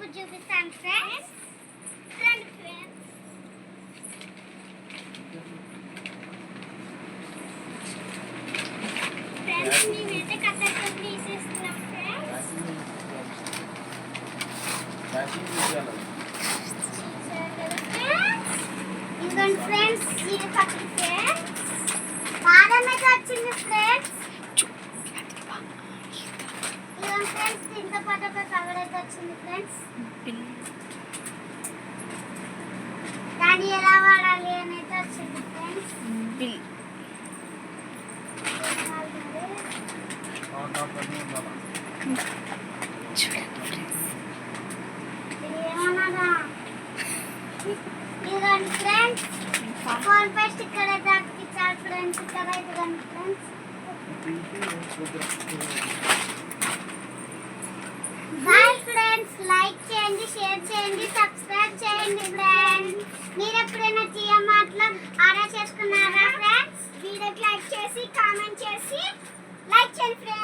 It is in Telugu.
ఇప్పుడు చూపిస్తాను ఫ్రెండ్స్. రండి ఫ్రెండ్స్. ఫ్రెండ్స్ మేమైతే కట్టతో తీసేస్తున్నాం ఫ్రెండ్స్. ఇదిగోండి ఫ్రెండ్స్, ఇది పక్కన ఫ్రెండ్స్ బాదం అయితే వచ్చింది ఫ్రెండ్స్. ఇదిగోండి ఫ్రెండ్స్, దీంతో పాటు ఒక కవర్ అయితే వచ్చింది ఫ్రెండ్స్. దాన్ని ఎలా వాడాలి అని అయితే వచ్చింది ఫ్రెండ్స్. ఇదిగోండి ఫ్రెండ్స్, ఫోన్ పే స్టిక్కర్ అయితే అతికించాలి ఫ్రెండ్స్. ఇక్కడ ఇదిగోండి ఫ్రెండ్స్. బాయ్ ఫ్రెండ్స్, లైక్ చేయండి, షేర్ చేయండి, సబ్స్క్రైబ్ చేయండి ఫ్రెండ్స్. మీరు ఎప్పుడైనా జియో మార్ట్లో ఆర్డర్ చేసుకున్నారా ఫ్రెండ్స్? వీడియోకి లైక్ చేసి కామెంట్ చేసి లైక్ చేయండి ఫ్రెండ్స్.